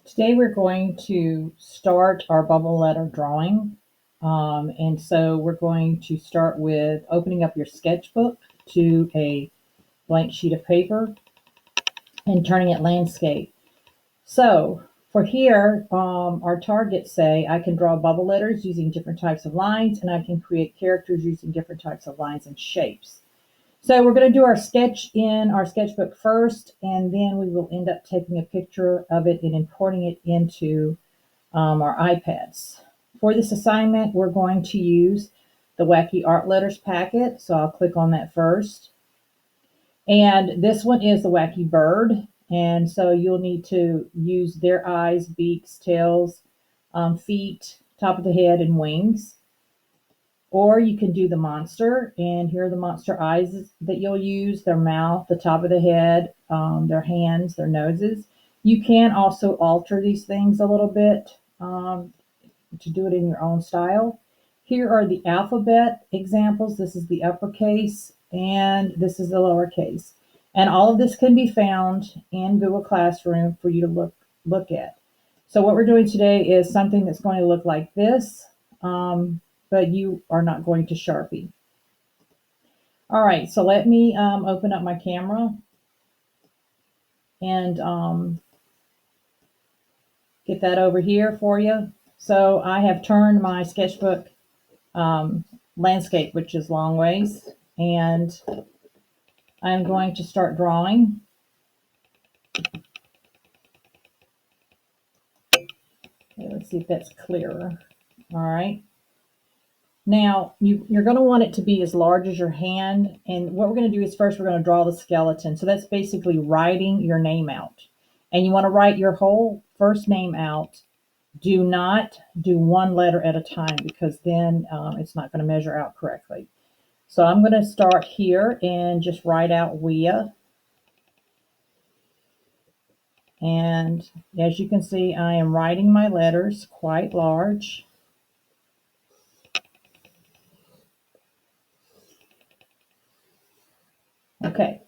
Today we're going to start our bubble letter drawing. And so we're going to start with opening up your sketchbook to a blank sheet of paper and turning it landscape. So for here, our targets say I can draw bubble letters using different types of lines, and I can create characters using different types of lines and shapes. So we're going to do our sketch in our sketchbook first, and then we will end up taking a picture of it and importing it into our iPads. For this assignment, we're going to use the Wacky Art Letters packet. So I'll click on that first. And this one is the Wacky Bird. And so you'll need to use their eyes, beaks, tails, feet, top of the head, and wings. Or you can do the monster, and here are the monster eyes that you'll use, their mouth, the top of the head, their hands, their noses. You can also alter these things a little bit to do it in your own style. Here are the alphabet examples. This is the uppercase, and this is the lowercase. And all of this can be found in Google Classroom for you to look at. So what we're doing today is something that's going to look like this. But you are not going to Sharpie. All right, so let me open up my camera and get that over here for you. So I have turned my sketchbook landscape, which is long ways, and I'm going to start drawing. Okay, let's see if that's clearer. All right. Now, you're going to want it to be as large as your hand. And what we're going to do is first we're going to draw the skeleton. So that's basically writing your name out. And you want to write your whole first name out. Do not do one letter at a time because then it's not going to measure out correctly. So I'm going to start here and just write out Wea. And as you can see, I am writing my letters quite large. Okay,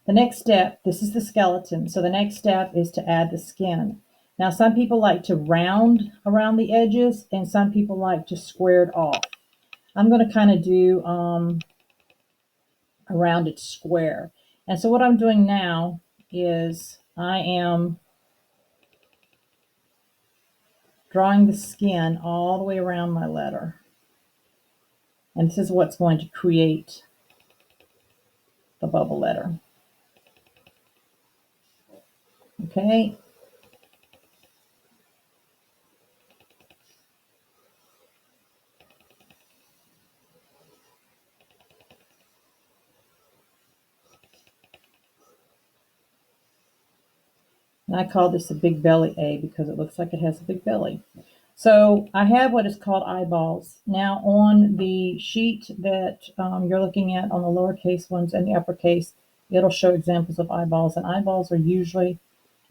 the next step, this is the skeleton. So the next step is to add the skin. Now, some people like to round around the edges and some people like to square it off. I'm going to kind of do a rounded square. And so what I'm doing now is I am drawing the skin all the way around my letter. And this is what's going to create the bubble letter. Okay. And I call this a big belly A because it looks like it has a big belly. So I have what is called eyeballs. Now on the sheet that you're looking at on the lowercase ones and the uppercase, it'll show examples of eyeballs. And eyeballs are usually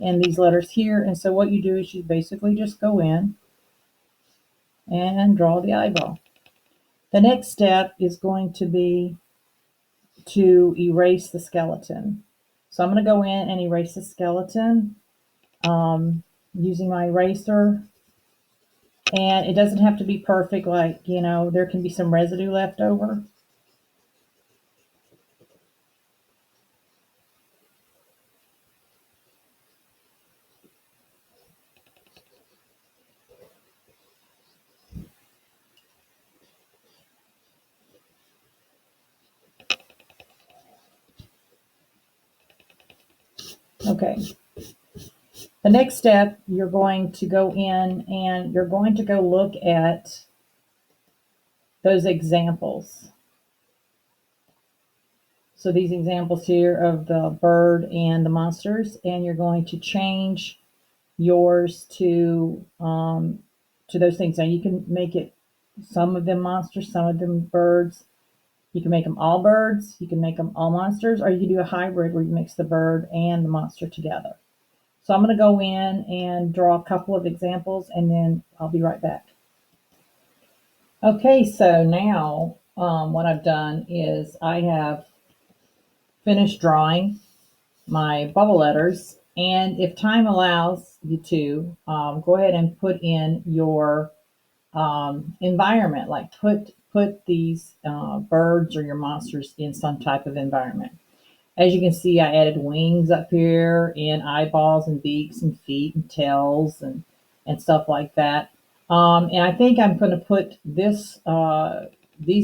in these letters here. And so what you do is you basically just go in and draw the eyeball. The next step is going to be to erase the skeleton. So I'm going to go in and erase the skeleton using my eraser. And it doesn't have to be perfect, like, there can be some residue left over. Okay. The next step, you're going to go in and you're going to go look at those examples. So these examples here of the bird and the monsters, and you're going to change yours to those things. Now you can make it some of them monsters, some of them birds. You can make them all birds, you can make them all monsters, or you can do a hybrid where you mix the bird and the monster together. So I'm going to go in and draw a couple of examples and then I'll be right back. Okay, so now what I've done is I have finished drawing my bubble letters, And if time allows you to, go ahead and put in your environment, like put these birds or your monsters in some type of environment. As you can see, I added wings up here and eyeballs and beaks and feet and tails and stuff like that. And I think I'm going to put these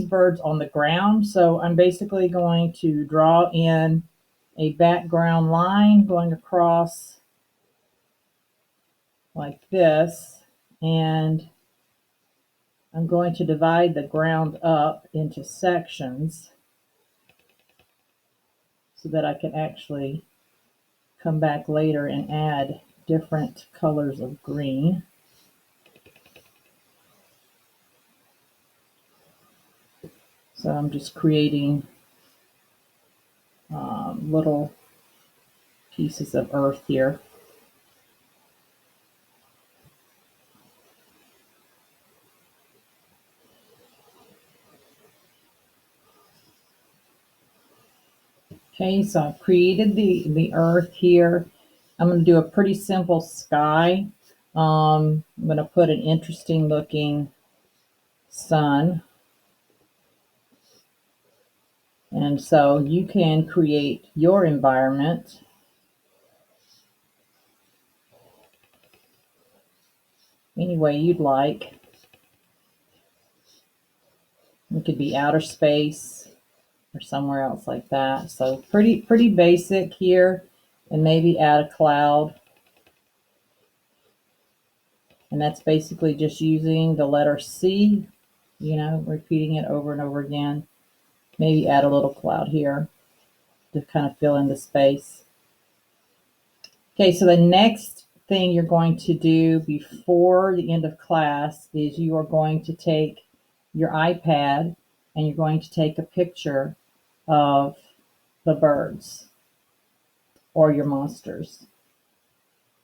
birds on the ground. So I'm basically going to draw in a background line going across like this, and I'm going to divide the ground up into sections so that I can actually come back later and add different colors of green. So I'm just creating little pieces of earth here. Okay, so I've created the earth here. I'm going to do a pretty simple sky. I'm going to put an interesting looking sun. And so you can create your environment any way you'd like. It could be outer space or somewhere else like that. So pretty basic here, and maybe add a cloud. And that's basically just using the letter C, repeating it over and over again. Maybe add a little cloud here to kind of fill in the space. Okay, so the next thing you're going to do before the end of class is you are going to take your iPad and you're going to take a picture of the birds or your monsters.